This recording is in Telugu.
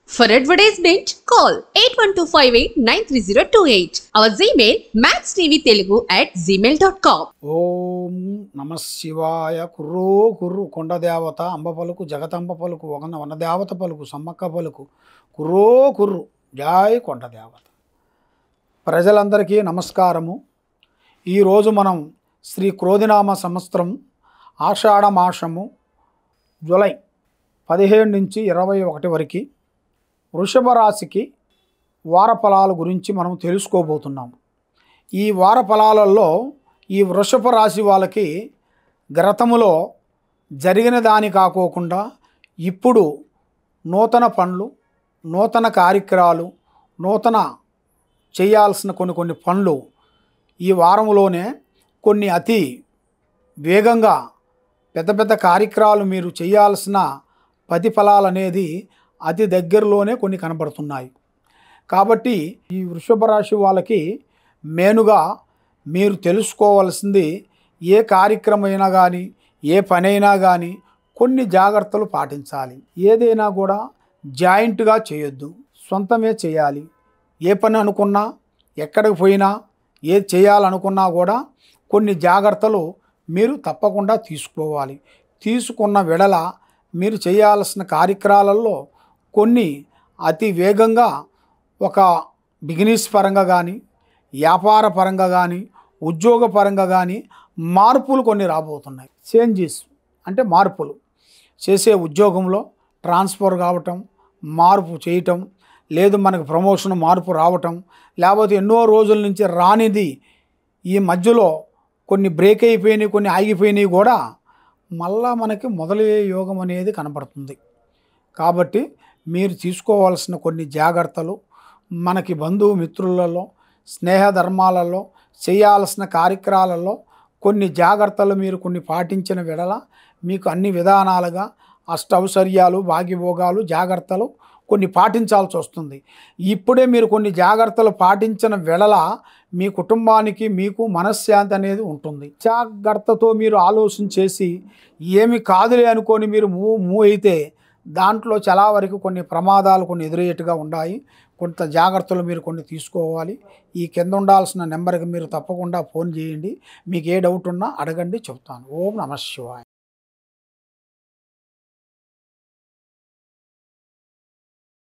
For advertisement, call 8125893028. Our Gmail maxtvtelugu@gmail.com. ఓం నమ శివాయ. కుర్రో కుర్రు కొండ దేవత అంబ పలుకు జగతంబ పలుకు వన దేవత పలుకు సమ్మక్క పలుకు కుర్రో కుర్రు జై కొండ దేవత. ప్రజలందరికీ నమస్కారము. ఈరోజు మనం శ్రీ క్రోధినామ సంవత్సరం ఆషాఢ మాసము జూలై 17 నుంచి 21 వరకు వృషభ రాశికి వార ఫలాల గురించి మనం తెలుసుకోబోతున్నాం. ఈ వార ఫలాలలో ఈ వృషభ రాశి వాళ్ళకి గతములో జరిగిన దాని కాకోకుండా ఇప్పుడు నూతన పనులు, నూతన కార్యక్రమాలు, నూతన చేయాల్సిన కొన్ని పనులు ఈ వారంలోనే కొన్ని అతి వేగంగా పెద్ద కార్యక్రమాలు మీరు చేయాల్సిన ప్రతిఫలాలు అనేది అతి దగ్గరలోనే కొన్ని కనబడుతున్నాయి. కాబట్టి ఈ వృషభ రాశి వాళ్ళకి మెయిన్గా మీరు తెలుసుకోవాల్సింది ఏ కార్యక్రమమైనా కానీ ఏ పనైనా కానీ కొన్ని జాగ్రత్తలు పాటించాలి. ఏదైనా కూడా జాయింట్గా చేయొద్దు, సొంతమే చేయాలి. ఏ పని అనుకున్నా, ఎక్కడికి పోయినా, ఏది చేయాలనుకున్నా కూడా కొన్ని జాగ్రత్తలు మీరు తప్పకుండా తీసుకోవాలి. తీసుకున్న వెడల మీరు చేయాల్సిన కార్యక్రమాలలో కొన్ని అతి వేగంగా ఒక బిజినెస్ పరంగా కానీ, వ్యాపార పరంగా కానీ, ఉద్యోగ పరంగా కానీ మార్పులు కొన్ని రాబోతున్నాయి. చేంజెస్ అంటే మార్పులు చేసే ఉద్యోగంలో ట్రాన్స్ఫర్ కావటం, మార్పు చేయటం, లేదు మనకు ప్రమోషన్ మార్పు రావటం, లేకపోతే ఎన్నో రోజుల నుంచి రానిది ఈ మధ్యలో కొన్ని బ్రేక్ అయిపోయినాయి, కొన్ని ఆగిపోయినాయి కూడా మళ్ళా మనకి మొదలయ్యే యోగం అనేది కనపడుతుంది. కాబట్టి మీరు తీసుకోవాల్సిన కొన్ని జాగ్రత్తలు, మనకి బంధుమిత్రులలో, స్నేహధర్మాలలో, చేయాల్సిన కార్యక్రమాలలో కొన్ని జాగ్రత్తలు మీరు కొన్ని పాటించిన వెడల మీకు అన్ని విధానాలుగా అష్టౌశ్వర్యాలు, భాగ్యభోగాలు, జాగ్రత్తలు కొన్ని పాటించాల్సి వస్తుంది. ఇప్పుడే మీరు కొన్ని జాగ్రత్తలు పాటించిన వెడల మీ కుటుంబానికి మీకు మనశ్శాంతి అనేది ఉంటుంది. జాగ్రత్తతో మీరు ఆలోచన చేసి ఏమి కాదులే అనుకొని మీరు మూవ్ అయితే దాంట్లో చాలా వరకు కొన్ని ప్రమాదాలు కొన్ని ఎదురయ్యేట్టుగా ఉన్నాయి. కొంత జాగ్రత్తలు మీరు కొన్ని తీసుకోవాలి. ఈ కింద ఉండాల్సిన నెంబర్కి మీరు తప్పకుండా ఫోన్ చేయండి. మీకు ఏ డౌట్ ఉన్నా అడగండి, చెప్తాను. ఓం నమః శివాయ.